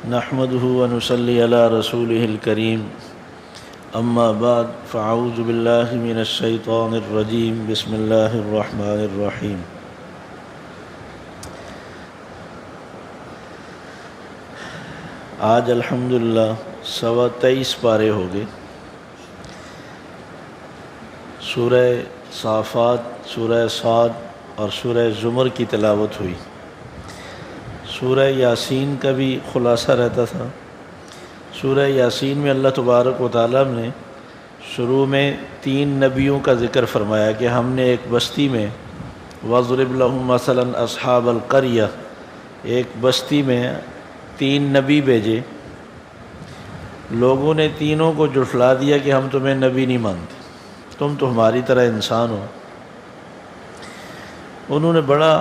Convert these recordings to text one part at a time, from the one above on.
نحمده ونصلي على رسوله الكريم اما بعد فاعوذ بالله من الشيطان الرجيم بسم الله الرحمن الرحيم آج الحمدللہ 23 پارے ہو گئے۔ سورہ صافات، سورہ صاد اور سورہ زمر کی تلاوت ہوئی۔ سورہ یاسین کا بھی خلاصہ رہتا تھا۔ سورہ یاسین میں اللہ تبارک و تعالیٰ نے شروع میں 3 نبیوں کا ذکر فرمایا کہ ہم نے ایک بستی میں وَاضْرِبْ لَهُمْ مَثَلًا أَصْحَابَ الْقَرْيَةِ، ایک بستی میں 3 نبی بھیجے۔ لوگوں نے تینوں کو جھٹلا دیا کہ ہم تمہیں نبی نہیں مانتے، تم تو ہماری طرح انسان ہو۔ انہوں نے بڑا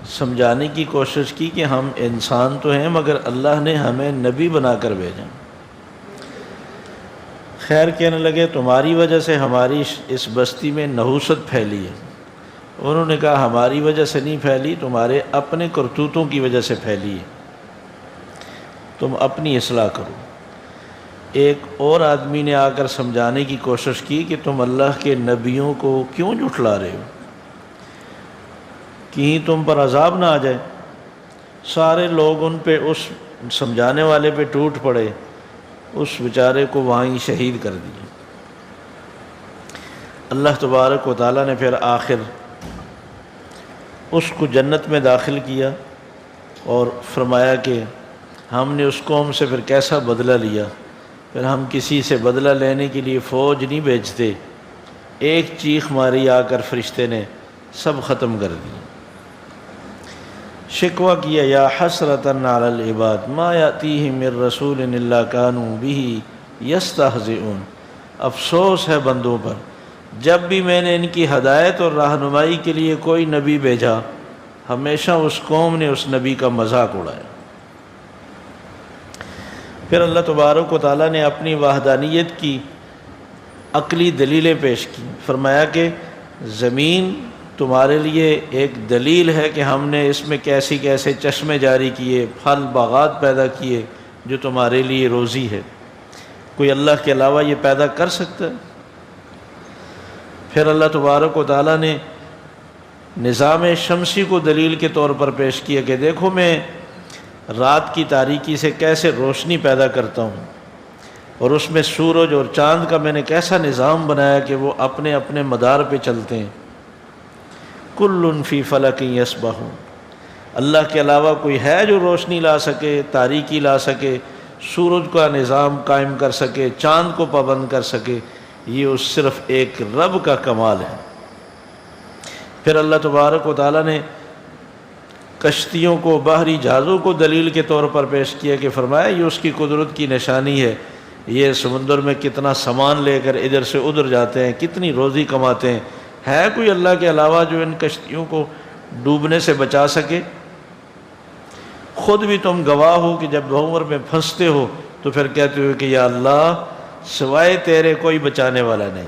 سمجھانے کی کوشش کی کہ ہم انسان تو ہیں مگر اللہ نے ہمیں نبی بنا کر بھیجا۔ خیر کہنے لگے تمہاری وجہ سے ہماری اس بستی میں نحوست پھیلی ہے۔ انہوں نے کہا ہماری وجہ سے نہیں پھیلی، تمہارے اپنے کرتوتوں کی وجہ سے پھیلی ہے، تم اپنی اصلاح کرو۔ ایک اور آدمی نے آ کر سمجھانے کی کوشش کی کہ تم اللہ کے نبیوں کو کیوں جھٹلا رہے ہو، کہیں تم پر عذاب نہ آ جائے۔ سارے لوگ ان پہ، اس سمجھانے والے پہ ٹوٹ پڑے، اس بیچارے کو وہاں ہی شہید کر دیا۔ اللہ تبارک و تعالیٰ نے پھر آخر اس کو جنت میں داخل کیا اور فرمایا کہ ہم نے اس قوم سے پھر کیسا بدلہ لیا۔ پھر ہم کسی سے بدلہ لینے کے لیے فوج نہیں بھیجتے، ایک چیخ ماری آ کر فرشتے نے سب ختم کر دیا۔ شکوہ کیا یا حسرتاً علی العباد ما یاتیہم من رسول الا کانوا بہ یستہزئون، افسوس ہے بندوں پر، جب بھی میں نے ان کی ہدایت اور رہنمائی کے لیے کوئی نبی بھیجا ہمیشہ اس قوم نے اس نبی کا مذاق اڑایا۔ پھر اللہ تبارک و تعالیٰ نے اپنی وحدانیت کی عقلی دلیلیں پیش کی۔ فرمایا کہ زمین تمہارے لیے ایک دلیل ہے کہ ہم نے اس میں کیسے کیسے چشمے جاری کیے، پھل باغات پیدا کیے جو تمہارے لیے روزی ہے۔ کوئی اللہ کے علاوہ یہ پیدا کر سکتا ہے؟ پھر اللہ تبارک و تعالیٰ نے نظام شمسی کو دلیل کے طور پر پیش کیا کہ دیکھو میں رات کی تاریکی سے کیسے روشنی پیدا کرتا ہوں، اور اس میں سورج اور چاند کا میں نے کیسا نظام بنایا کہ وہ اپنے اپنے مدار پہ چلتے ہیں۔ کل فی فلک یسبحون، اللہ کے علاوہ کوئی ہے جو روشنی لا سکے، تاریکی لا سکے، سورج کا نظام قائم کر سکے، چاند کو پابند کر سکے؟ یہ صرف ایک رب کا کمال ہے۔ پھر اللہ تبارک و تعالیٰ نے کشتیوں کو، بحری جہازوں کو دلیل کے طور پر پیش کیا کہ فرمایا یہ اس کی قدرت کی نشانی ہے، یہ سمندر میں کتنا سامان لے کر ادھر سے ادھر جاتے ہیں، کتنی روزی کماتے ہیں۔ ہے کوئی اللہ کے علاوہ جو ان کشتیوں کو ڈوبنے سے بچا سکے؟ خود بھی تم گواہ ہو کہ جب بحر میں پھنستے ہو تو پھر کہتے ہو کہ یا اللہ سوائے تیرے کوئی بچانے والا نہیں۔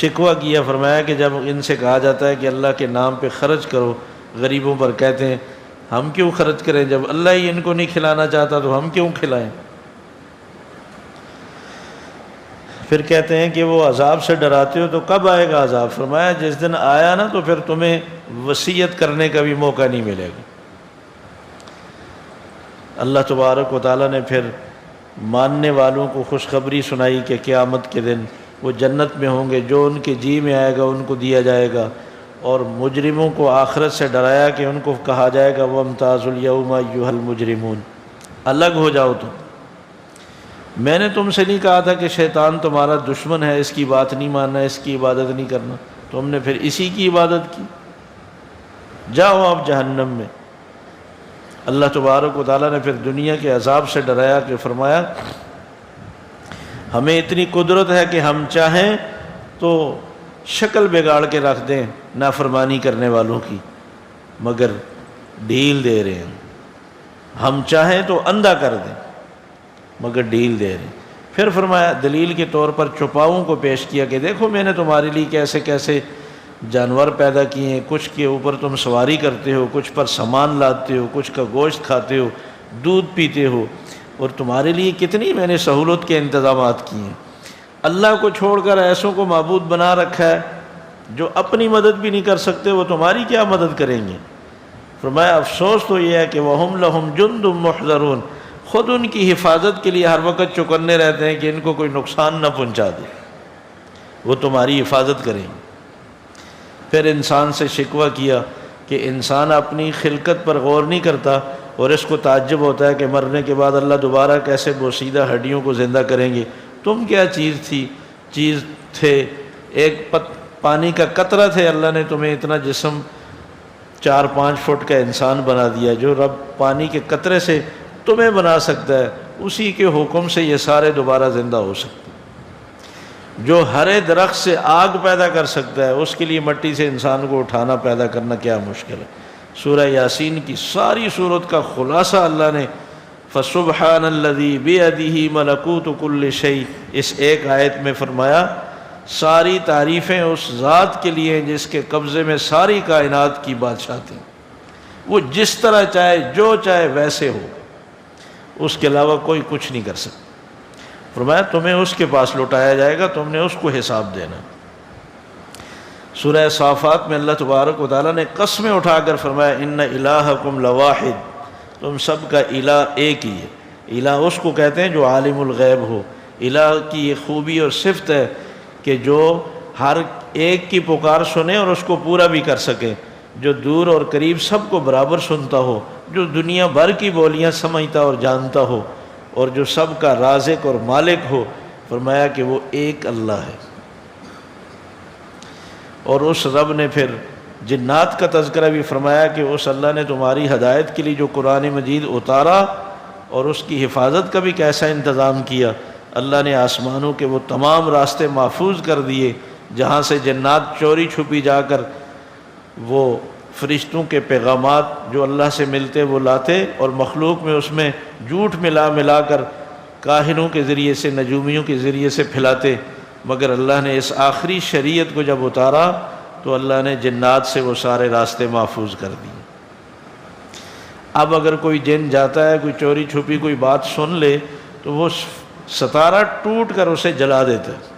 شکوہ کیا، فرمایا کہ جب ان سے کہا جاتا ہے کہ اللہ کے نام پہ خرچ کرو، غریبوں پر کہتے ہیں ہم کیوں خرچ کریں، جب اللہ ہی ان کو نہیں کھلانا چاہتا تو ہم کیوں کھلائیں۔ پھر کہتے ہیں کہ وہ عذاب سے ڈراتے ہو تو کب آئے گا عذاب؟ فرمایا جس دن آیا نا تو پھر تمہیں وصیت کرنے کا بھی موقع نہیں ملے گا۔ اللہ تبارک و تعالیٰ نے پھر ماننے والوں کو خوشخبری سنائی کہ قیامت کے دن وہ جنت میں ہوں گے، جو ان کے جی میں آئے گا ان کو دیا جائے گا، اور مجرموں کو آخرت سے ڈرایا کہ ان کو کہا جائے گا وَامْتَازُوا الْيَوْمَ أَيُّهَا الْمُجْرِمُونَ، الگ ہو جاؤ تم۔ میں نے تم سے نہیں کہا تھا کہ شیطان تمہارا دشمن ہے، اس کی بات نہیں ماننا، اس کی عبادت نہیں کرنا، تم نے پھر اسی کی عبادت کی، جاؤ آپ جہنم میں۔ اللہ تبارک و تعالیٰ نے پھر دنیا کے عذاب سے ڈرایا کہ فرمایا ہمیں اتنی قدرت ہے کہ ہم چاہیں تو شکل بگاڑ کے رکھ دیں نافرمانی کرنے والوں کی، مگر ڈھیل دے رہے ہیں، ہم چاہیں تو اندھا کر دیں مگر ڈھیل دے رہے ہیں۔ پھر فرمایا دلیل کے طور پر چوپاؤں کو پیش کیا کہ دیکھو میں نے تمہارے لیے کیسے کیسے جانور پیدا کیے ہیں، کچھ کے اوپر تم سواری کرتے ہو، کچھ پر سامان لاتے ہو، کچھ کا گوشت کھاتے ہو، دودھ پیتے ہو، اور تمہارے لیے کتنی میں نے سہولت کے انتظامات کیے ہیں۔ اللہ کو چھوڑ کر ایسوں کو معبود بنا رکھا ہے جو اپنی مدد بھی نہیں کر سکتے، وہ تمہاری کیا مدد کریں گے؟ فرمایا افسوس تو یہ ہے کہ وَهُمْ لَهُمْ جُنْدٌ مُحْضَرُونَ، خود ان کی حفاظت کے لیے ہر وقت چوکنے رہتے ہیں کہ ان کو کوئی نقصان نہ پہنچا دے، وہ تمہاری حفاظت کریں گے۔ پھر انسان سے شکوہ کیا کہ انسان اپنی خلقت پر غور نہیں کرتا، اور اس کو تعجب ہوتا ہے کہ مرنے کے بعد اللہ دوبارہ کیسے بوسیدہ ہڈیوں کو زندہ کریں گے۔ تم کیا چیز تھے، ایک پانی کا قطرہ تھے، اللہ نے تمہیں اتنا جسم 4-5 فٹ کا انسان بنا دیا۔ جو رب پانی کے قطرے سے تمہیں بنا سکتا ہے، اسی کے حکم سے یہ سارے دوبارہ زندہ ہو سکتے ہیں۔ جو ہرے درخت سے آگ پیدا کر سکتا ہے، اس کے لیے مٹی سے انسان کو اٹھانا پیدا کرنا کیا مشکل ہے۔ سورہ یاسین کی ساری سورت کا خلاصہ اللہ نے فَسُبْحَانَ الَّذِي بِيَدِهِ مَلَكُوتُ كُلِّ شَيْءٍ اس ایک آیت میں فرمایا ساری تعریفیں اس ذات کے لیے جس کے قبضے میں ساری کائنات کی بادشاہتی، وہ جس طرح چاہے جو چاہے ویسے ہو، اس کے علاوہ کوئی کچھ نہیں کر سکتا۔ فرمایا تمہیں اس کے پاس لوٹایا جائے گا، تم نے اس کو حساب دینا۔ سورہ صافات میں اللہ تبارک و تعالیٰ نے قسمیں اٹھا کر فرمایا ان الہکم لواحد، تم سب کا الہ ایک ہی ہے۔ الہ اس کو کہتے ہیں جو عالم الغیب ہو۔ الہ کی یہ خوبی اور صفت ہے کہ جو ہر ایک کی پکار سنے اور اس کو پورا بھی کر سکے، جو دور اور قریب سب کو برابر سنتا ہو، جو دنیا بھر کی بولیاں سمجھتا اور جانتا ہو، اور جو سب کا رازق اور مالک ہو۔ فرمایا کہ وہ ایک اللہ ہے۔ اور اس رب نے پھر جنات کا تذکرہ بھی فرمایا کہ اس اللہ نے تمہاری ہدایت کے لیے جو قرآن مجید اتارا اور اس کی حفاظت کا بھی کیسا انتظام کیا۔ اللہ نے آسمانوں کے وہ تمام راستے محفوظ کر دیے جہاں سے جنات چوری چھپی جا کر وہ فرشتوں کے پیغامات جو اللہ سے ملتے وہ لاتے، اور مخلوق میں اس میں جھوٹ ملا کر کاہنوں کے ذریعے سے، نجومیوں کے ذریعے سے پھیلاتے۔ مگر اللہ نے اس آخری شریعت کو جب اتارا تو اللہ نے جنات سے وہ سارے راستے محفوظ کر دیے۔ اب اگر کوئی جن جاتا ہے، کوئی چوری چھپی کوئی بات سن لے تو وہ ستارہ ٹوٹ کر اسے جلا دیتا ہے۔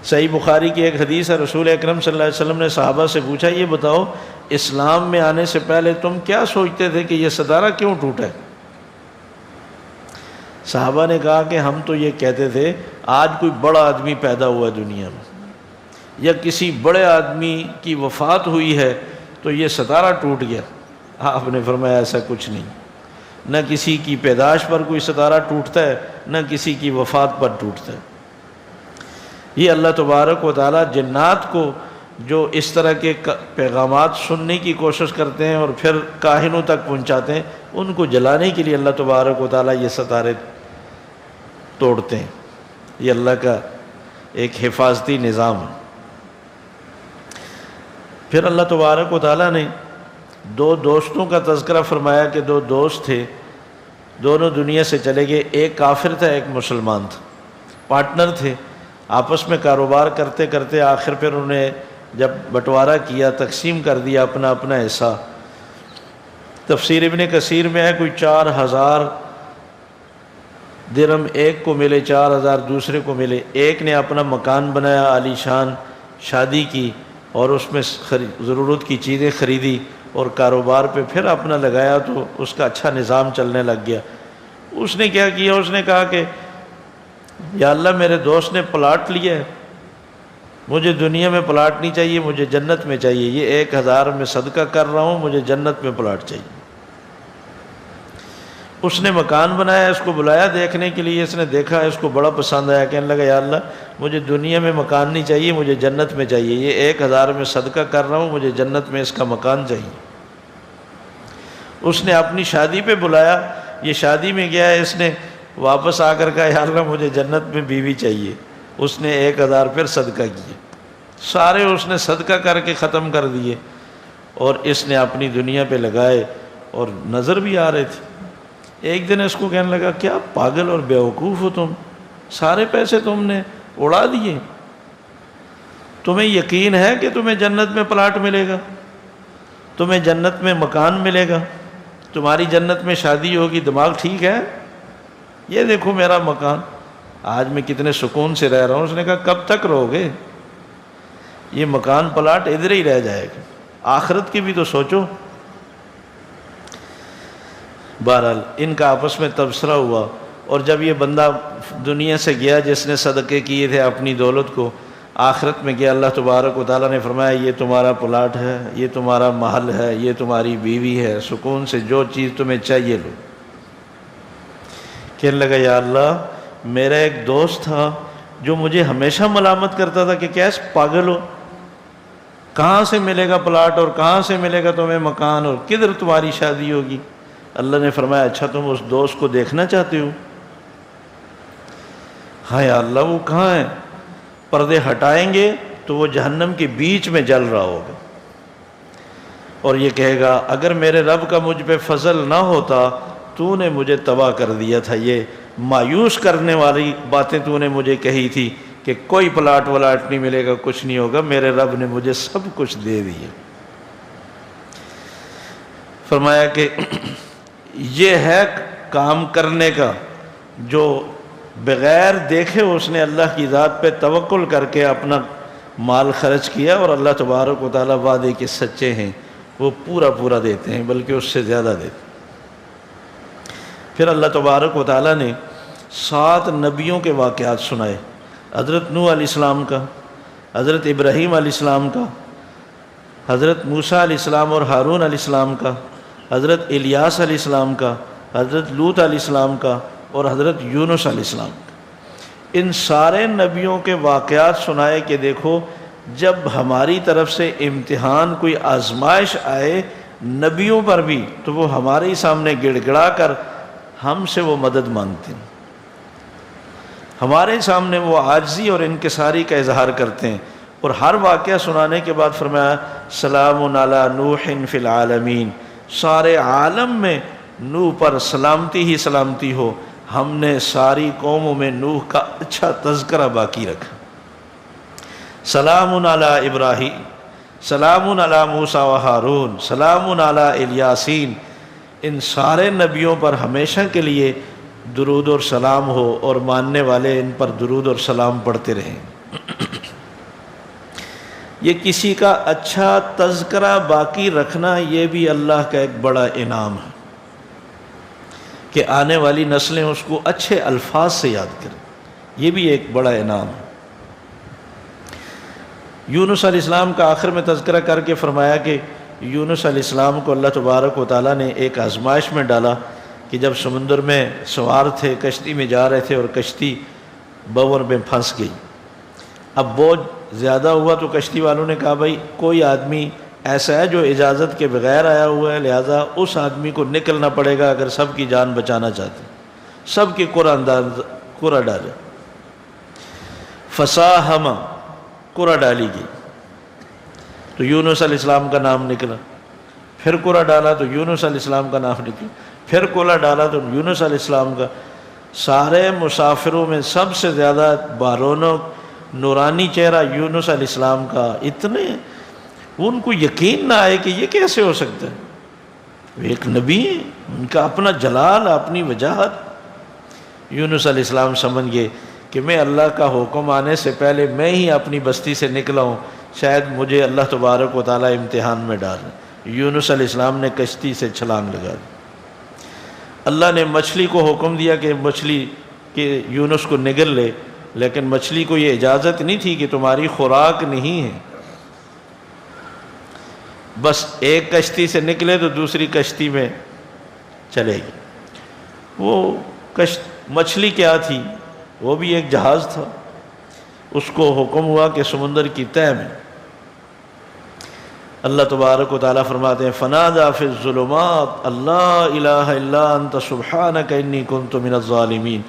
صحیح بخاری کی ایک حدیث ہے، رسول اکرم صلی اللہ علیہ وسلم نے صحابہ سے پوچھا یہ بتاؤ اسلام میں آنے سے پہلے تم کیا سوچتے تھے کہ یہ ستارہ کیوں ٹوٹا ہے؟ صحابہ نے کہا کہ ہم تو یہ کہتے تھے آج کوئی بڑا آدمی پیدا ہوا ہے دنیا میں، یا کسی بڑے آدمی کی وفات ہوئی ہے تو یہ ستارہ ٹوٹ گیا۔ آپ نے فرمایا ایسا کچھ نہیں، نہ کسی کی پیدائش پر کوئی ستارہ ٹوٹتا ہے، نہ کسی کی وفات پر ٹوٹتا ہے۔ یہ اللہ تبارک و تعالیٰ جنات کو جو اس طرح کے پیغامات سننے کی کوشش کرتے ہیں اور پھر کاہنوں تک پہنچاتے ہیں، ان کو جلانے کے لیے اللہ تبارک و تعالیٰ یہ ستارے توڑتے ہیں۔ یہ اللہ کا ایک حفاظتی نظام ہے۔ پھر اللہ تبارک و تعالیٰ نے دو دوستوں کا تذکرہ فرمایا کہ دو دوست تھے، دونوں دنیا سے چلے گئے، ایک کافر تھا ایک مسلمان تھا، پارٹنر تھے، آپس میں کاروبار کرتے کرتے آخر پھر انہیں جب بٹوارہ کیا، تقسیم کر دیا اپنا اپنا حصہ۔ تفسیر ابن کثیر میں ہے کوئی 4000 درہم ایک کو ملے، 4000 دوسرے کو ملے۔ ایک نے اپنا مکان بنایا عالی شان، شادی کی اور اس میں ضرورت کی چیزیں خریدی اور کاروبار پہ پھر اپنا لگایا تو اس کا اچھا نظام چلنے لگ گیا۔ اس نے کیا کیا، اس نے کہا کہ یا اللہ میرے دوست نے پلاٹ لیا ہے، مجھے دنیا میں پلاٹ نہیں چاہیے، مجھے جنت میں چاہیے، یہ 1000 میں صدقہ کر رہا ہوں، مجھے جنت میں پلاٹ چاہیے۔ اس نے مکان بنایا، اس کو بلایا دیکھنے کے لیے، اس نے دیکھا، اس کو بڑا پسند آیا، کہنے لگا یا اللہ مجھے دنیا میں مکان نہیں چاہیے، مجھے جنت میں چاہیے، یہ 1000 میں صدقہ کر رہا ہوں، مجھے جنت میں اس کا مکان چاہیے۔ اس نے اپنی شادی پہ بلایا، یہ شادی میں گیا ہے، اس نے واپس آ کر کہا یا اللہ مجھے جنت میں بیوی چاہیے۔ اس نے 1000 پھر صدقہ کیے، سارے اس نے صدقہ کر کے ختم کر دیے، اور اس نے اپنی دنیا پہ لگائے اور نظر بھی آ رہے تھے۔ ایک دن اس کو کہنے لگا کیا پاگل اور بیوقوف ہو تم، سارے پیسے تم نے اڑا دیے، تمہیں یقین ہے کہ تمہیں جنت میں پلاٹ ملے گا، تمہیں جنت میں مکان ملے گا؟ تمہاری جنت میں شادی ہوگی، دماغ ٹھیک ہے؟ یہ دیکھو میرا مکان، آج میں کتنے سکون سے رہ رہا ہوں۔ اس نے کہا کب تک رہو گے؟ یہ مکان پلاٹ ادھر ہی رہ جائے گا، آخرت کی بھی تو سوچو۔ بہرحال ان کا آپس میں تبصرہ ہوا، اور جب یہ بندہ دنیا سے گیا جس نے صدقے کیے تھے اپنی دولت کو، آخرت میں گیا، اللہ تبارک و تعالیٰ نے فرمایا یہ تمہارا پلاٹ ہے، یہ تمہارا محل ہے، یہ تمہاری بیوی ہے، سکون سے جو چیز تمہیں چاہیے لو۔ کہنے لگا یا اللہ، میرا ایک دوست تھا جو مجھے ہمیشہ ملامت کرتا تھا کہ کیسے پاگل ہو، کہاں سے ملے گا پلاٹ اور کہاں سے ملے گا تمہیں مکان اور کدھر تمہاری شادی ہوگی؟ اللہ نے فرمایا اچھا تم اس دوست کو دیکھنا چاہتے ہو؟ ہاں یا اللہ وہ کہاں ہے؟ پردے ہٹائیں گے تو وہ جہنم کے بیچ میں جل رہا ہوگا، اور یہ کہے گا اگر میرے رب کا مجھ پہ فضل نہ ہوتا تو نے مجھے تباہ کر دیا تھا، یہ مایوس کرنے والی باتیں تو نے مجھے کہی تھی کہ کوئی پلاٹ ولاٹ نہیں ملے گا، کچھ نہیں ہوگا، میرے رب نے مجھے سب کچھ دے دیا۔ فرمایا کہ یہ ہے کام کرنے کا جو بغیر دیکھے اس نے اللہ کی ذات پہ توکل کر کے اپنا مال خرچ کیا، اور اللہ تبارک و تعالیٰ وعدے کے سچے ہیں، وہ پورا پورا دیتے ہیں، بلکہ اس سے زیادہ دیتے ہیں۔ پھر اللہ تبارک و تعالیٰ نے 7 نبیوں کے واقعات سنائے، حضرت نوح علیہ السلام کا، حضرت ابراہیم علیہ السلام کا، حضرت موسیٰ علیہ السلام اور ہارون علیہ السلام کا، حضرت الیاس علیہ السلام کا، حضرت لوط علیہ السلام کا، اور حضرت یونس علیہ السلام کا۔ ان سارے نبیوں کے واقعات سنائے کہ دیکھو جب ہماری طرف سے امتحان کوئی آزمائش آئے نبیوں پر بھی تو وہ ہمارے سامنے گڑ گڑا کر ہم سے وہ مدد مانگتے ہیں، ہمارے سامنے وہ عاجزی اور انکساری کا اظہار کرتے ہیں، اور ہر واقعہ سنانے کے بعد فرمایا سلام علی نوح فی العالمین، سارے عالم میں نوح پر سلامتی ہی سلامتی ہو، ہم نے ساری قوموں میں نوح کا اچھا تذکرہ باقی رکھا۔ سلام علی ابراہیم، سلام علی موسیٰ و ہارون، سلام علی الیاسین، ان سارے نبیوں پر ہمیشہ کے لیے درود اور سلام ہو، اور ماننے والے ان پر درود اور سلام پڑھتے رہیں۔ یہ کسی کا اچھا تذکرہ باقی رکھنا یہ بھی اللہ کا ایک بڑا انعام ہے کہ آنے والی نسلیں اس کو اچھے الفاظ سے یاد کریں، یہ بھی ایک بڑا انعام ہے۔ یونس علیہ السلام کا آخر میں تذکرہ کر کے فرمایا کہ یونس علیہ السلام کو اللہ تبارک و تعالیٰ نے ایک آزمائش میں ڈالا کہ جب سمندر میں سوار تھے، کشتی میں جا رہے تھے اور کشتی بور میں پھنس گئی۔ اب بوجھ زیادہ ہوا تو کشتی والوں نے کہا بھائی کوئی آدمی ایسا ہے جو اجازت کے بغیر آیا ہوا ہے، لہٰذا اس آدمی کو نکلنا پڑے گا اگر سب کی جان بچانا چاہتے ہیں۔ سب کے قرعہ ڈالے، فساہم، قرعہ ڈالی گئی تو یونس علیہ السلام کا نام نکلا، پھر قرعہ ڈالا تو یونس علیہ السلام کا نام نکلا، پھر قرعہ ڈالا تو یونس علیہ السلام کا۔ سارے مسافروں میں سب سے زیادہ بارونق نورانی چہرہ یونس علیہ السلام کا، اتنے ان کو یقین نہ آئے کہ یہ کیسے ہو سکتا ہے، وہ ایک نبی ہیں، ان کا اپنا جلال، اپنی وجاہت۔ یونس علیہ السلام سمجھ گئے کہ میں اللہ کا حکم آنے سے پہلے میں ہی اپنی بستی سے نکلا ہوں، شاید مجھے اللہ تبارک و تعالیٰ امتحان میں ڈالے۔ یونس علیہ السلام نے کشتی سے چھلانگ لگا دی۔ اللہ نے مچھلی کو حکم دیا کہ مچھلی کہ یونس کو نگل لے، لیکن مچھلی کو یہ اجازت نہیں تھی کہ تمہاری خوراک نہیں ہے، بس ایک کشتی سے نکلے تو دوسری کشتی میں چلے گی۔ وہ مچھلی کیا تھی؟ وہ بھی ایک جہاز تھا۔ اس کو حکم ہوا کہ سمندر کی تہہ میں، اللہ تبارک و تعالیٰ فرماتے ہیں فنادى في الظلمات اللہ الہ الا انت سبحانک انی کنت من الظالمین۔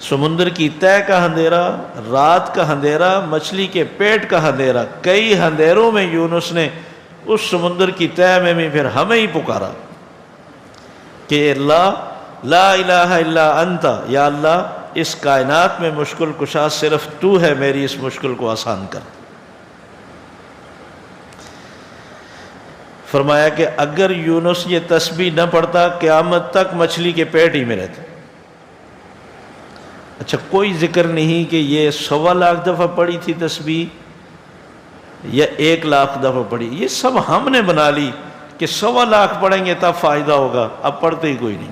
سمندر کی تہہ کا اندھیرا، رات کا اندھیرا، مچھلی کے پیٹ کا اندھیرا، کئی اندھیروں میں یونس نے اس سمندر کی تہہ میں بھی پھر ہمیں ہی پکارا کہ اللہ لا الہ الا انت، یا اللہ اس کائنات میں مشکل کشا صرف تو ہے، میری اس مشکل کو آسان کر۔ فرمایا کہ اگر یونس یہ تسبیح نہ پڑھتا قیامت تک مچھلی کے پیٹ ہی میں رہتا۔ اچھا، کوئی ذکر نہیں کہ یہ 1.25 دفعہ پڑھی تھی تسبیح یا 1,00,000 دفعہ پڑھی، یہ سب ہم نے بنا لی کہ 1.25 پڑھیں گے تب فائدہ ہوگا، اب پڑھتے ہی کوئی نہیں۔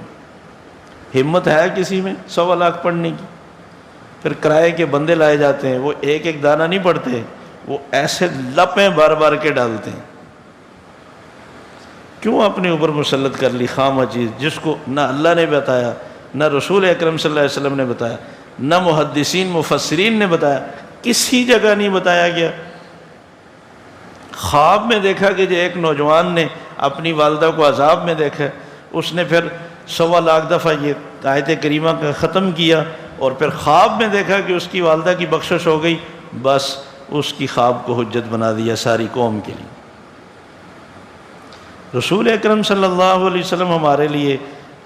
ہمت ہے کسی میں 1.25 پڑھنے کی؟ پھر کرائے کے بندے لائے جاتے ہیں، وہ ایک ایک دانہ نہیں پڑھتے، وہ ایسے لپیں بار بار کے ڈالتے ہیں۔ کیوں اپنے اوپر مسلط کر لی خامہ چیز جس کو نہ اللہ نے بتایا، نہ رسول اکرم صلی اللہ علیہ وسلم نے بتایا، نہ محدثین مفسرین نے بتایا، کسی جگہ نہیں بتایا گیا۔ خواب میں دیکھا کہ جو ایک نوجوان نے اپنی والدہ کو عذاب میں دیکھا، اس نے پھر 1.25 دفعہ یہ آیت کریمہ کا ختم کیا، اور پھر خواب میں دیکھا کہ اس کی والدہ کی بخشش ہو گئی، بس اس کی خواب کو حجت بنا دیا ساری قوم کے لیے۔ رسول اکرم صلی اللہ علیہ وسلم ہمارے لیے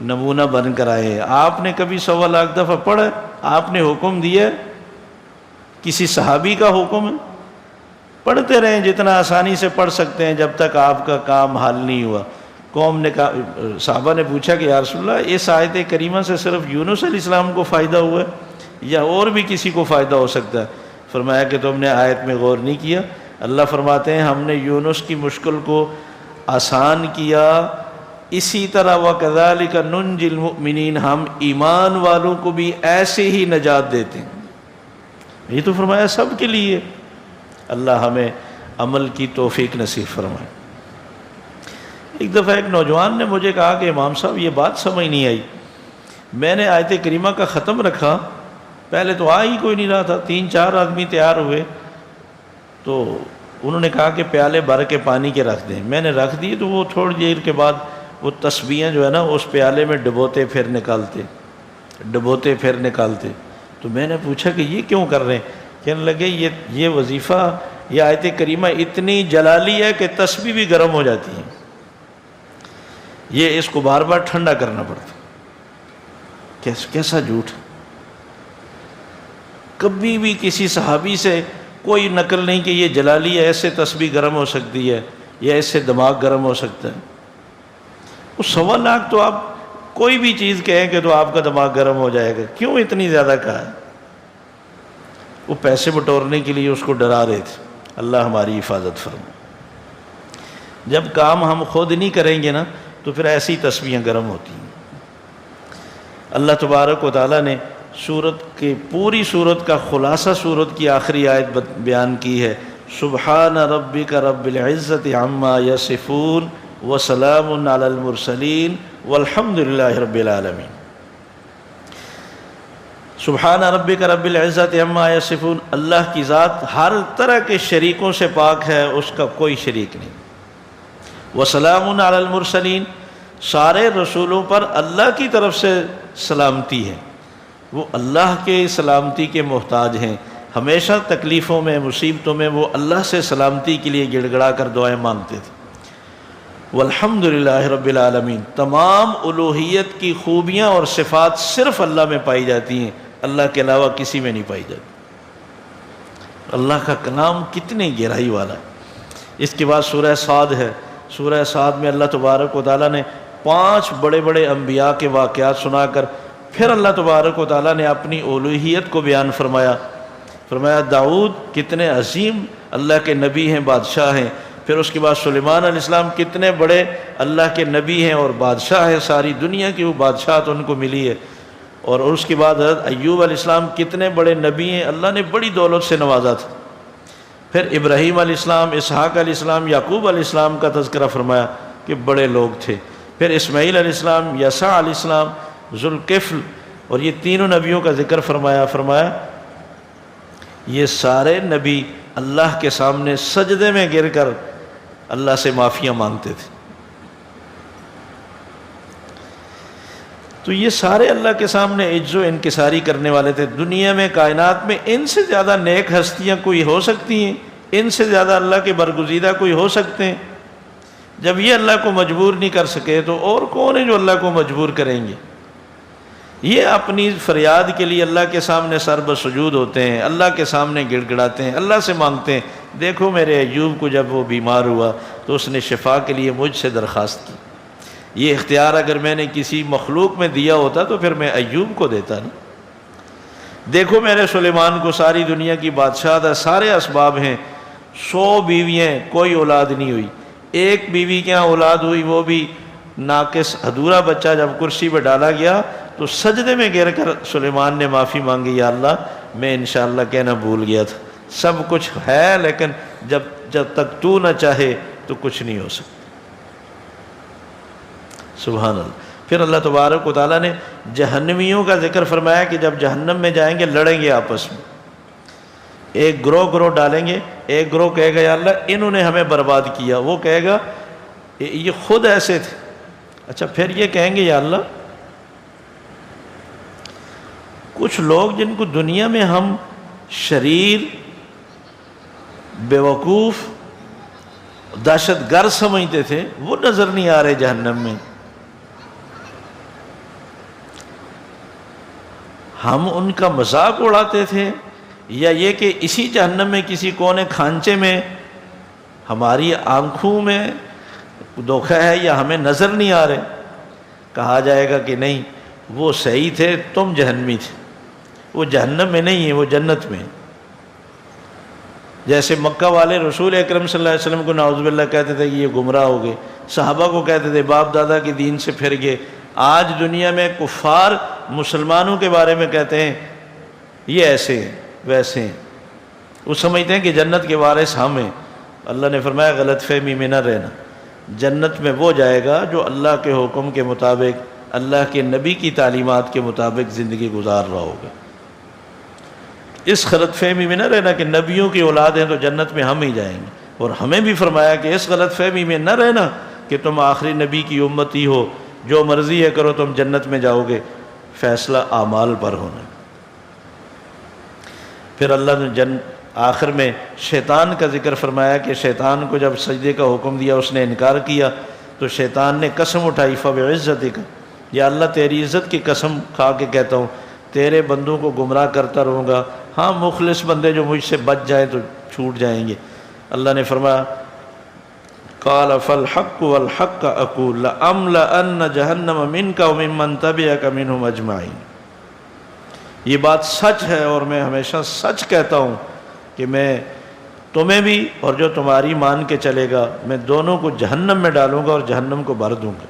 نمونہ بن کر آئے ہیں۔ آپ نے کبھی 1.25 دفعہ پڑھا؟ آپ نے حکم دیا؟ کسی صحابی کا حکم ہے؟ پڑھتے رہیں جتنا آسانی سے پڑھ سکتے ہیں جب تک آپ کا کام حل نہیں ہوا۔ قوم نے کہا، صحابہ نے پوچھا کہ یا رسول اللہ، اس آیت کریمہ سے صرف یونس علیہ السلام کو فائدہ ہوا ہے یا اور بھی کسی کو فائدہ ہو سکتا ہے؟ فرمایا کہ تم نے آیت میں غور نہیں کیا۔ اللہ فرماتے ہیں ہم نے یونس کی مشکل کو آسان کیا، اسی طرح وَكَذَلِكَ نُنْجِي الْمُؤْمِنِينَ، ہم ایمان والوں کو بھی ایسے ہی نجات دیتے ہیں۔ یہ تو فرمایا سب کے لیے۔ اللہ ہمیں عمل کی توفیق نصیب فرمائے۔ ایک دفعہ ایک نوجوان نے مجھے کہا کہ امام صاحب یہ بات سمجھ نہیں آئی، میں نے آیت کریمہ کا ختم رکھا، پہلے تو آ ہی کوئی نہیں رہا تھا، 3-4 آدمی تیار ہوئے، تو انہوں نے کہا کہ پیالے بھر کے پانی کے رکھ دیں۔ میں نے رکھ دیے تو وہ تھوڑی دیر کے بعد وہ تسبیحیں جو ہے نا اس پیالے میں ڈبوتے پھر نکالتے۔ تو میں نے پوچھا کہ یہ کیوں کر رہے ہیں؟ کہنے لگے یہ وظیفہ، یہ آیت کریمہ اتنی جلالی ہے کہ تسبیح بھی گرم ہو جاتی ہے، یہ اس کو بار بار ٹھنڈا کرنا پڑتا۔ کیسا جھوٹ! کبھی بھی کسی صحابی سے کوئی نقل نہیں کہ یہ جلالی ہے، ایسے تسبیح گرم ہو سکتی ہے یا ایسے دماغ گرم ہو سکتا ہے۔ وہ 1.25 تو آپ کوئی بھی چیز کہیں کہ تو آپ کا دماغ گرم ہو جائے گا، کیوں اتنی زیادہ کہا ہے؟ وہ پیسے بٹورنے کے لیے اس کو ڈرا رہے تھے۔ اللہ ہماری حفاظت فرمائے۔ جب کام ہم خود نہیں کریں گے نا تو پھر ایسی تسبیحیں گرم ہوتی ہیں۔ اللہ تبارک و تعالیٰ نے پوری صورت کا خلاصہ صورت کی آخری آیت بیان کی ہے، سبحان ربک رب العزت عما یصفون وسلام علی المرسلین والحمد للہ رب العالمین۔ سبحان ربک رب العزت عما یصفون، اللہ کی ذات ہر طرح کے شریکوں سے پاک ہے، اس کا کوئی شریک نہیں۔ وسلام علی المرسلین، سارے رسولوں پر اللہ کی طرف سے سلامتی ہے، وہ اللہ کے سلامتی کے محتاج ہیں، ہمیشہ تکلیفوں میں مصیبتوں میں وہ اللہ سے سلامتی کے لیے گڑ گڑا کر دعائیں مانگتے تھے۔ والحمد للہ رب العالمین، تمام الوہیت کی خوبیاں اور صفات صرف اللہ میں پائی جاتی ہیں، اللہ کے علاوہ کسی میں نہیں پائی جاتی۔ اللہ کا کلام کتنی گہرائی والا ہے۔ اس کے بعد سورہ صاد ہے، سورہ صاد میں اللہ تبارک و تعالیٰ نے 5 بڑے بڑے انبیاء کے واقعات سنا کر پھر اللہ تبارک و تعالیٰ نے اپنی الوہیت کو بیان فرمایا داؤد کتنے عظیم اللہ کے نبی ہیں، بادشاہ ہیں۔ پھر اس کے بعد سلیمان علیہ السلام کتنے بڑے اللہ کے نبی ہیں اور بادشاہ ہیں، ساری دنیا کی وہ بادشاہت ان کو ملی ہے۔ اور اس کے بعد حضرت ایوب علیہ السلام کتنے بڑے نبی ہیں، اللہ نے بڑی دولت سے نوازا تھا۔ پھر ابراہیم علیہ السلام، اسحاق علیہ السلام، یعقوب علیہ السلام کا تذکرہ فرمایا کہ بڑے لوگ تھے۔ پھر اسماعیل علیہ السلام، یسع علیہ السلام، ذوالکفل، اور یہ تینوں نبیوں کا ذکر فرمایا یہ سارے نبی اللہ کے سامنے سجدے میں گر کر اللہ سے معافیاں مانگتے تھے۔ تو یہ سارے اللہ کے سامنے عجز و انکساری کرنے والے تھے۔ دنیا میں، کائنات میں ان سے زیادہ نیک ہستیاں کوئی ہو سکتی ہیں؟ ان سے زیادہ اللہ کے برگزیدہ کوئی ہو سکتے ہیں؟ جب یہ اللہ کو مجبور نہیں کر سکے تو اور کون ہے جو اللہ کو مجبور کریں گے؟ یہ اپنی فریاد کے لیے اللہ کے سامنے سر بسجود ہوتے ہیں، اللہ کے سامنے گڑ گڑاتے ہیں، اللہ سے مانگتے ہیں۔ دیکھو میرے ایوب کو جب وہ بیمار ہوا، تو اس نے شفا کے لیے مجھ سے درخواست کی۔ یہ اختیار اگر میں نے کسی مخلوق میں دیا ہوتا تو پھر میں ایوب کو دیتا نا۔ دیکھو میرے سلیمان کو ساری دنیا کی بادشاہت ہے، سارے اسباب ہیں، 100 بیویاں، کوئی اولاد نہیں ہوئی، ایک بیوی کے ہاں اولاد ہوئی، وہ بھی ناقص ادھورا بچہ جب کرسی پہ ڈالا گیا تو سجدے میں گر کر سلیمان نے معافی مانگی، یا اللہ میں انشاءاللہ کہنا بھول گیا تھا، سب کچھ ہے لیکن جب تک تو نہ چاہے تو کچھ نہیں ہو سکتا۔ سبحان اللہ۔ پھر اللہ تبارک و تعالیٰ نے جہنمیوں کا ذکر فرمایا کہ جب جہنم میں جائیں گے لڑیں گے آپس میں، ایک گروہ ڈالیں گے، ایک گروہ کہے گا یا اللہ انہوں نے ہمیں برباد کیا، وہ کہے گا یہ خود ایسے تھے، اچھا پھر یہ کہیں گے یا اللہ کچھ لوگ جن کو دنیا میں ہم شریر، بیوقوف، دہشت گرد سمجھتے تھے وہ نظر نہیں آ رہے جہنم میں، ہم ان کا مذاق اڑاتے تھے، یا یہ کہ اسی جہنم میں کسی کونے کھانچے میں ہماری آنکھوں میں دھوکہ ہے یا ہمیں نظر نہیں آ رہے؟ کہا جائے گا کہ نہیں، وہ صحیح تھے، تم جہنمی تھے، وہ جہنم میں نہیں ہیں، وہ جنت میں۔ جیسے مکہ والے رسول اکرم صلی اللہ علیہ وسلم کو نعوذ باللہ کہتے تھے کہ یہ گمراہ ہو گئے، صحابہ کو کہتے تھے باپ دادا کے دین سے پھر گئے، آج دنیا میں کفار مسلمانوں کے بارے میں کہتے ہیں یہ ایسے ہیں ویسے ہیں، وہ سمجھتے ہیں کہ جنت کے وارث ہم ہیں۔ اللہ نے فرمایا غلط فہمی میں نہ رہنا، جنت میں وہ جائے گا جو اللہ کے حکم کے مطابق، اللہ کے نبی کی تعلیمات کے مطابق زندگی گزار رہا ہوگا۔ اس غلط فہمی میں نہ رہنا کہ نبیوں کی اولاد ہیں تو جنت میں ہم ہی جائیں گے، اور ہمیں بھی فرمایا کہ اس غلط فہمی میں نہ رہنا کہ تم آخری نبی کی امتی ہو، جو مرضی ہے کرو تم جنت میں جاؤ گے، فیصلہ اعمال پر ہونا۔ پھر اللہ نے آخر میں شیطان کا ذکر فرمایا کہ شیطان کو جب سجدے کا حکم دیا اس نے انکار کیا تو شیطان نے قسم اٹھائی فَبِعِزَّتِكَ، یا اللہ تیری عزت کی قسم کھا کے کہتا ہوں تیرے بندوں کو گمراہ کرتا رہوں گا، ہاں مخلص بندے جو مجھ سے بچ جائیں تو چھوٹ جائیں گے۔ اللہ نے فرمایا قَالَ فَالْحَقُّ وَالْحَقَّ أَقُولُ لَأَمْلَأَنَّ جَهَنَّمَ مِنْكَ وَمِمَّنْ تَبِعَكَ مِنْهُمْ أَجْمَعِينَ، یہ بات سچ ہے اور میں ہمیشہ سچ کہتا ہوں کہ میں تمہیں بھی اور جو تمہاری مان کے چلے گا میں دونوں کو جہنم میں ڈالوں گا اور جہنم کو بھر دوں گا۔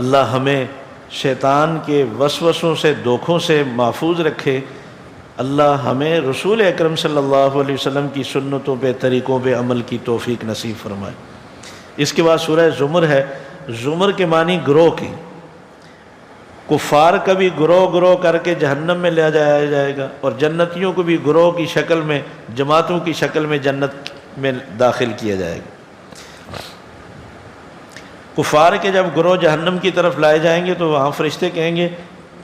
اللہ ہمیں شیطان کے وسوسوں سے، دھوکوں سے محفوظ رکھے۔ اللہ ہمیں رسول اکرم صلی اللہ علیہ وسلم کی سنتوں پہ، طریقوں پہ عمل کی توفیق نصیب فرمائے۔ اس کے بعد سورہ زمر ہے، زمر کے معنی گروہ کی، کفار کا بھی گروہ کر کے جہنم میں لے جایا جائے گا، اور جنتیوں کو بھی گروہ کی شکل میں، جماعتوں کی شکل میں جنت میں داخل کیا جائے گا۔ کفار کے جب گروہ جہنم کی طرف لائے جائیں گے تو وہاں فرشتے کہیں گے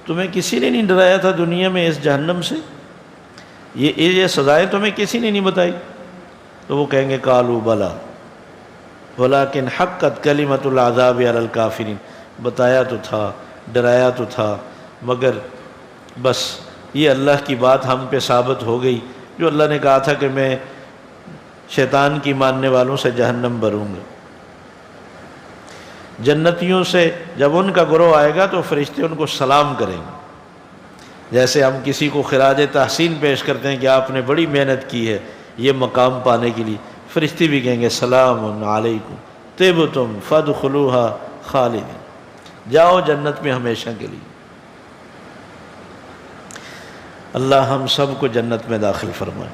تمہیں کسی نے نہیں ڈرایا تھا دنیا میں اس جہنم سے، یہ سزائیں تمہیں کسی نے نہیں بتائی؟ تو وہ کہیں گے قالوا بلا ولکن حقت کلمۃ العذاب علی الکافرین، بتایا تو تھا، ڈرایا تو تھا، مگر بس یہ اللہ کی بات ہم پہ ثابت ہو گئی، جو اللہ نے کہا تھا کہ میں شیطان کی ماننے والوں سے جہنم بھروں گا۔ جنتیوں سے جب ان کا گروہ آئے گا تو فرشتے ان کو سلام کریں گے، جیسے ہم کسی کو خراج تحسین پیش کرتے ہیں کہ آپ نے بڑی محنت کی ہے یہ مقام پانے کے لیے، فرشتے بھی کہیں گے سلام علیکم طبتم فادخلوها خالدین، جاؤ جنت میں ہمیشہ کے لیے۔ اللہ ہم سب کو جنت میں داخل فرمائے۔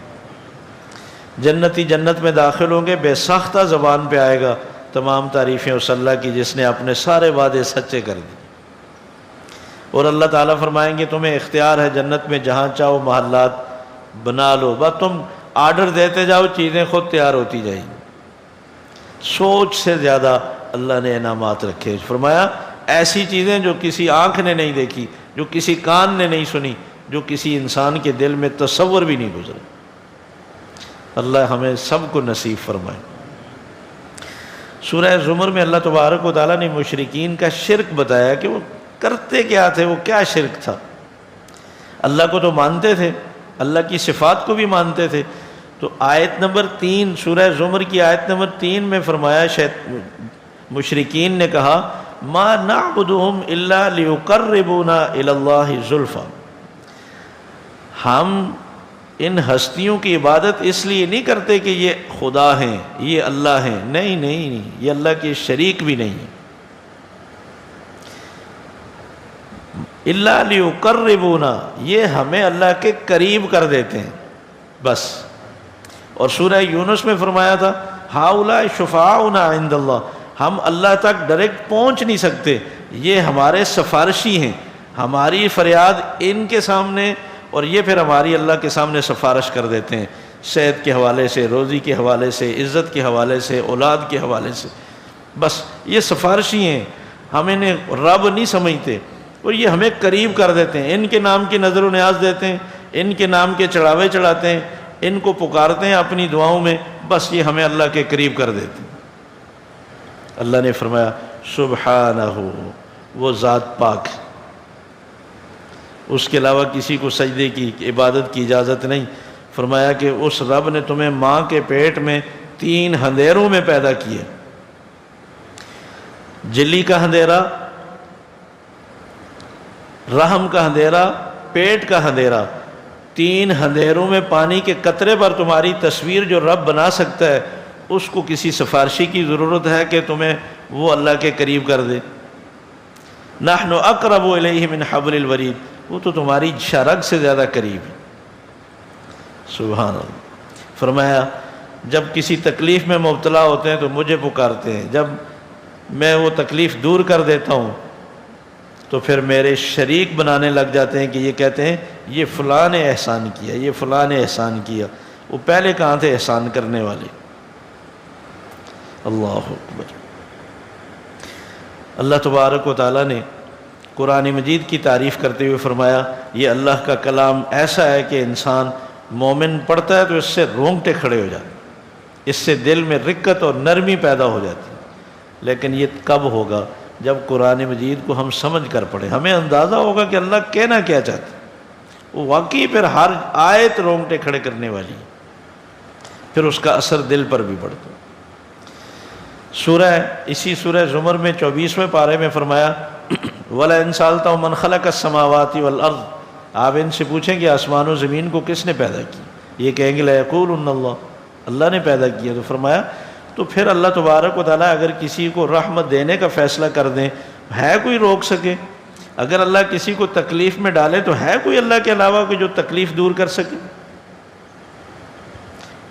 جنتی جنت میں داخل ہوں گے، بے ساختہ زبان پہ آئے گا تمام تعریفیں اس اللہ کی جس نے اپنے سارے وعدے سچے کر دیے، اور اللہ تعالیٰ فرمائیں گے تمہیں اختیار ہے جنت میں جہاں چاہو محلات بنا لو، بس تم آرڈر دیتے جاؤ چیزیں خود تیار ہوتی جائیں گی۔ سوچ سے زیادہ اللہ نے انعامات رکھے، فرمایا ایسی چیزیں جو کسی آنکھ نے نہیں دیکھی، جو کسی کان نے نہیں سنی، جو کسی انسان کے دل میں تصور بھی نہیں گزرا۔ اللہ ہمیں سب کو نصیب فرمائے۔ سورہ زمر میں اللہ تبارک و تعالیٰ نے مشرکین کا شرک بتایا کہ وہ کرتے کیا تھے، وہ کیا شرک تھا۔ اللہ کو تو مانتے تھے، اللہ کی صفات کو بھی مانتے تھے، تو آیت نمبر 3 سورہ زمر کی آیت نمبر 3 میں فرمایا مشرکین نے کہا ما نعبدہم الا لیقربونا الی اللہ زلفی، ہم ان ہستیوں کی عبادت اس لیے نہیں کرتے کہ یہ خدا ہیں، یہ اللہ ہیں، نہیں نہیں نہیں، یہ اللہ کے شریک بھی نہیں ہیں، الا لیقربونا، یہ ہمیں اللہ کے قریب کر دیتے ہیں بس۔ اور سورہ یونس میں فرمایا تھا ہؤلاء شفعاؤنا عند اللہ، ہم اللہ تک ڈائریکٹ پہنچ نہیں سکتے، یہ ہمارے سفارشی ہیں، ہماری فریاد ان کے سامنے، اور یہ پھر ہماری اللہ کے سامنے سفارش کر دیتے ہیں، صحت کے حوالے سے، روزی کے حوالے سے، عزت کے حوالے سے، اولاد کے حوالے سے، بس یہ سفارشی ہیں، ہم انہیں رب نہیں سمجھتے، اور یہ ہمیں قریب کر دیتے ہیں، ان کے نام کی نظر و نیاز دیتے ہیں، ان کے نام کے چڑھاوے چڑھاتے ہیں، ان کو پکارتے ہیں اپنی دعاؤں میں، بس یہ ہمیں اللہ کے قریب کر دیتے ہیں۔ اللہ نے فرمایا سبحانہ، وہ ذات پاک ہے، اس کے علاوہ کسی کو سجدے کی عبادت کی اجازت نہیں۔ فرمایا کہ اس رب نے تمہیں ماں کے پیٹ میں 3 اندھیروں میں پیدا کیا، جلی کا اندھیرا، رحم کا اندھیرا، پیٹ کا اندھیرا، 3 اندھیروں میں پانی کے قطرے پر تمہاری تصویر جو رب بنا سکتا ہے، اس کو کسی سفارشی کی ضرورت ہے کہ تمہیں وہ اللہ کے قریب کر دے؟ نحن اقرب الیہ من حبل الورید، وہ تو تمہاری شرگ سے زیادہ قریب ہے۔ سبحان اللہ۔ فرمایا جب کسی تکلیف میں مبتلا ہوتے ہیں تو مجھے پکارتے ہیں، جب میں وہ تکلیف دور کر دیتا ہوں تو پھر میرے شریک بنانے لگ جاتے ہیں، کہ یہ کہتے ہیں یہ فلاں نے احسان کیا، یہ فلاں نے احسان کیا، وہ پہلے کہاں تھے احسان کرنے والے؟ اللہ اکبر۔ اللہ تبارک و تعالیٰ نے قرآن مجید کی تعریف کرتے ہوئے فرمایا یہ اللہ کا کلام ایسا ہے کہ انسان مومن پڑھتا ہے تو اس سے رونگٹے کھڑے ہو جاتے ہیں، اس سے دل میں رقت اور نرمی پیدا ہو جاتی ہے، لیکن یہ کب ہوگا؟ جب قرآن مجید کو ہم سمجھ کر پڑھیں، ہمیں اندازہ ہوگا کہ اللہ کہنا کیا چاہتا ہے، وہ واقعی پھر ہر آیت رونگٹے کھڑے کرنے والی ہے، پھر اس کا اثر دل پر بھی پڑتا ہے۔ اسی سورہ زمر میں 24ویں پارے میں فرمایا وَلَئِن سَأَلْتَهُم مَّنْ خَلَقَ السَّمَاوَاتِ وَالْأَرْضِ، آپ ان سے پوچھیں کہ آسمان و زمین کو کس نے پیدا کی، یہ کہیں گے لَيَقُولُنَّ اللَّهُ، اللہ نے پیدا کیا۔ تو فرمایا تو پھر اللہ تبارک و تعالیٰ اگر کسی کو رحمت دینے کا فیصلہ کر دیں، ہے کوئی روک سکے؟ اگر اللہ کسی کو تکلیف میں ڈالے تو ہے کوئی اللہ کے علاوہ کوئی جو تکلیف دور کر سکے؟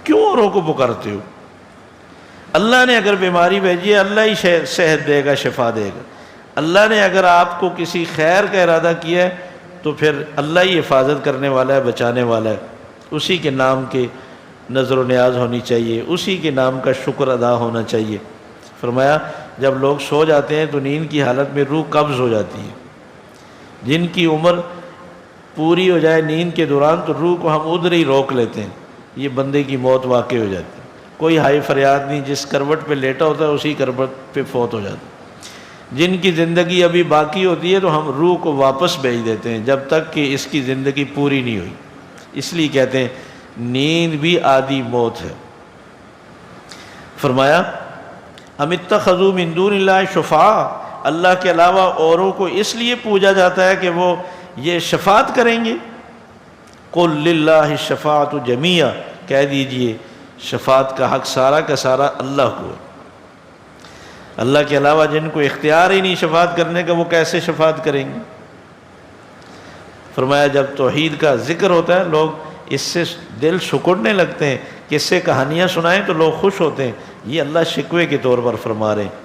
کیوں اوروں کو پکارتے ہو؟ اللہ نے اگر بیماری بھیجی ہے اللہ ہی صحت دے گا، شفا دے گا۔ اللہ نے اگر آپ کو کسی خیر کا ارادہ کیا ہے تو پھر اللہ ہی حفاظت کرنے والا ہے، بچانے والا ہے، اسی کے نام کی نظر و نیاز ہونی چاہیے، اسی کے نام کا شکر ادا ہونا چاہیے۔ فرمایا جب لوگ سو جاتے ہیں تو نیند کی حالت میں روح قبض ہو جاتی ہے، جن کی عمر پوری ہو جائے نیند کے دوران تو روح کو ہم ادھر ہی روک لیتے ہیں، یہ بندے کی موت واقع ہو جاتی ہے، کوئی ہائی فریاد نہیں، جس کروٹ پہ لیٹا ہوتا ہے اسی کروٹ پہ فوت ہو جاتا ہے۔ جن کی زندگی ابھی باقی ہوتی ہے تو ہم روح کو واپس بھیج دیتے ہیں جب تک کہ اس کی زندگی پوری نہیں ہوئی، اس لیے کہتے ہیں نیند بھی آدھی موت ہے۔ فرمایا ام اتخذوا من دون اللہ شفعاء، اللہ کے علاوہ اوروں کو اس لیے پوجا جاتا ہے کہ وہ یہ شفاعت کریں گے۔ قل للہ الشفاعۃ جمیعا، کہہ دیجئے شفاعت کا حق سارا کا سارا اللہ کو ہے۔ اللہ کے علاوہ جن کو اختیار ہی نہیں شفاعت کرنے کا وہ کیسے شفاعت کریں گے؟ فرمایا جب توحید کا ذکر ہوتا ہے لوگ اس سے دل سکڑنے لگتے ہیں، کس سے کہانیاں سنائیں تو لوگ خوش ہوتے ہیں، یہ اللہ شکوے کے طور پر فرما رہے ہیں۔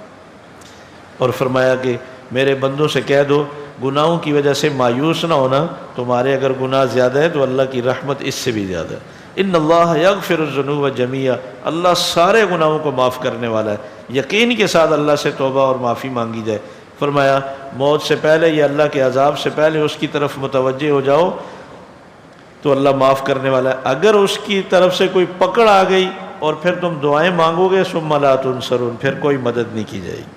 اور فرمایا کہ میرے بندوں سے کہہ دو گناہوں کی وجہ سے مایوس نہ ہونا، تمہارے اگر گناہ زیادہ ہے تو اللہ کی رحمت اس سے بھی زیادہ ہے۔ ان اللہ یغفر الذنوب جمیعا، اللہ سارے گناہوں کو معاف کرنے والا ہے۔ یقین کے ساتھ اللہ سے توبہ اور معافی مانگی جائے۔ فرمایا موت سے پہلے یا اللہ کے عذاب سے پہلے اس کی طرف متوجہ ہو جاؤ تو اللہ معاف کرنے والا ہے۔ اگر اس کی طرف سے کوئی پکڑ آ گئی اور پھر تم دعائیں مانگو گے ثم لا تنصرون، پھر کوئی مدد نہیں کی جائے گی۔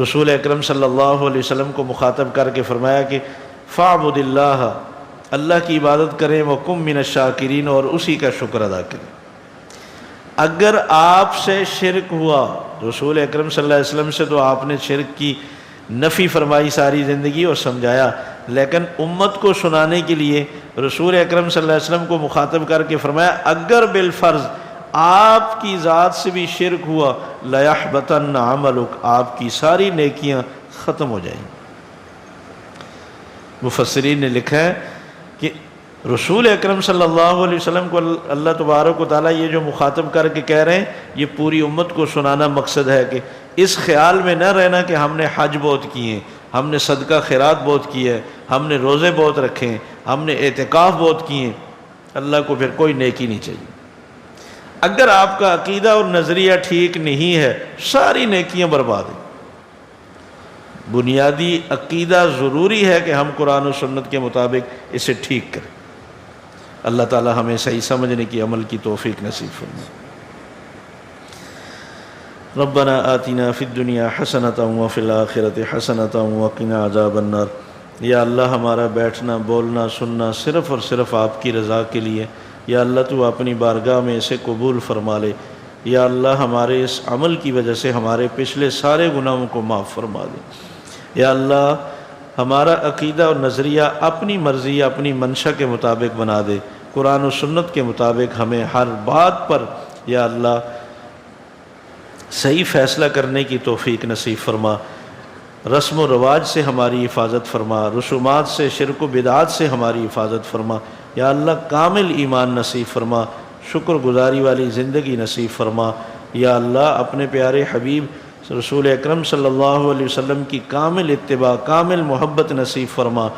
رسول اکرم صلی اللہ علیہ وسلم کو مخاطب کر کے فرمایا کہ فاعبد اللہ اللہ کی عبادت کریں، وَقُم مِّنَ الشَّاكِرِينَ، اور اسی کا شکر ادا کریں۔ اگر آپ سے شرک ہوا، رسول اکرم صلی اللہ علیہ وسلم سے تو آپ نے شرک کی نفی فرمائی ساری زندگی اور سمجھایا، لیکن امت کو سنانے کے لیے رسول اکرم صلی اللہ علیہ وسلم کو مخاطب کر کے فرمایا اگر بالفرض آپ کی ذات سے بھی شرک ہوا لَيَحْبَطَنَّ عَمَلُكَ، آپ کی ساری نیکیاں ختم ہو جائیں۔ مفسرین نے لکھا ہے کہ رسول اکرم صلی اللہ علیہ وسلم کو اللہ تبارک و تعالیٰ یہ جو مخاطب کر کے کہہ رہے ہیں یہ پوری امت کو سنانا مقصد ہے کہ اس خیال میں نہ رہنا کہ ہم نے حج بہت کیے ہیں، ہم نے صدقہ خیرات بہت کیا ہے، ہم نے روزے بہت رکھے ہیں، ہم نے اعتکاف بہت کیے ہیں، اللہ کو پھر کوئی نیکی نہیں چاہیے۔ اگر آپ کا عقیدہ اور نظریہ ٹھیک نہیں ہے ساری نیکیاں برباد ہیں۔ بنیادی عقیدہ ضروری ہے کہ ہم قرآن و سنت کے مطابق اسے ٹھیک کریں۔ اللہ تعالی ہمیں صحیح سمجھنے کی عمل کی توفیق نصیب فرمائے۔ ربنا آتنا فی الدنیا حسنۃ وفی الآخرۃ حسنۃ وقنا عذاب النار۔ یا اللہ ہمارا بیٹھنا بولنا سننا صرف اور صرف آپ کی رضا کے لیے، یا اللہ تو اپنی بارگاہ میں اسے قبول فرما لے۔ یا اللہ ہمارے اس عمل کی وجہ سے ہمارے پچھلے سارے گناہوں کو معاف فرما دے۔ یا اللہ ہمارا عقیدہ اور نظریہ اپنی مرضی اپنی منشا کے مطابق بنا دے، قرآن و سنت کے مطابق ہمیں ہر بات پر یا اللہ صحیح فیصلہ کرنے کی توفیق نصیب فرما۔ رسم و رواج سے ہماری حفاظت فرما، رسومات سے شرک و بدعات سے ہماری حفاظت فرما۔ یا اللہ کامل ایمان نصیب فرما، شکر گزاری والی زندگی نصیب فرما۔ یا اللہ اپنے پیارے حبیب رسول اکرم صلی اللہ علیہ وسلم کی کامل اتباع کامل محبت نصیب فرما۔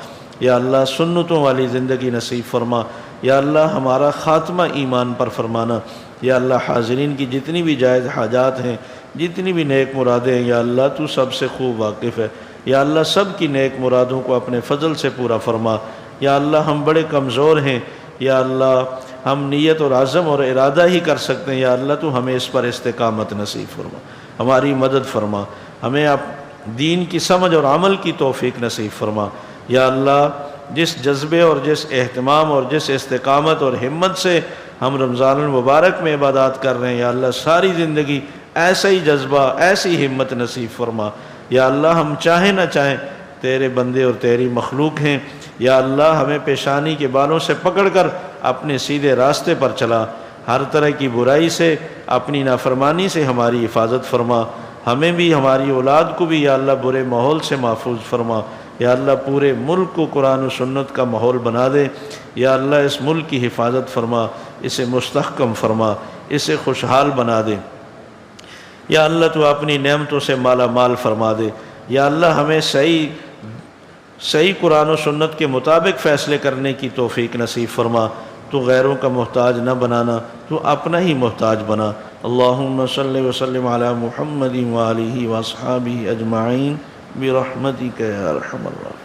یا اللہ سنتوں والی زندگی نصیب فرما۔ یا اللہ ہمارا خاتمہ ایمان پر فرمانا۔ یا اللہ حاضرین کی جتنی بھی جائز حاجات ہیں، جتنی بھی نیک مرادیں ہیں، یا اللہ تو سب سے خوب واقف ہے۔ یا اللہ سب کی نیک مرادوں کو اپنے فضل سے پورا فرما۔ یا اللہ ہم بڑے کمزور ہیں، یا اللہ ہم نیت اور عزم اور ارادہ ہی کر سکتے ہیں، یا اللہ تو ہمیں اس پر استقامت نصیب فرما، ہماری مدد فرما، ہمیں دین کی سمجھ اور عمل کی توفیق نصیب فرما۔ یا اللہ جس جذبے اور جس اہتمام اور جس استقامت اور ہمت سے ہم رمضان المبارک میں عبادات کر رہے ہیں، یا اللہ ساری زندگی ایسا ہی جذبہ ایسی ہمت نصیب فرما۔ یا اللہ ہم چاہیں نہ چاہیں تیرے بندے اور تیری مخلوق ہیں، یا اللہ ہمیں پیشانی کے بالوں سے پکڑ کر اپنے سیدھے راستے پر چلا، ہر طرح کی برائی سے اپنی نافرمانی سے ہماری حفاظت فرما، ہمیں بھی ہماری اولاد کو بھی یا اللہ برے ماحول سے محفوظ فرما۔ یا اللہ پورے ملک کو قرآن و سنت کا ماحول بنا دے۔ یا اللہ اس ملک کی حفاظت فرما، اسے مستحکم فرما، اسے خوشحال بنا دے۔ یا اللہ تو اپنی نعمتوں سے مالا مال فرما دے۔ یا اللہ ہمیں صحیح قرآن و سنت کے مطابق فیصلے کرنے کی توفیق نصیب فرما۔ تو غیروں کا محتاج نہ بنانا، تو اپنا ہی محتاج بنا۔ اللہم صلی وسلم علی محمد وآلہ واصحابہ اجمعین برحمتک یا ارحم الراحمین۔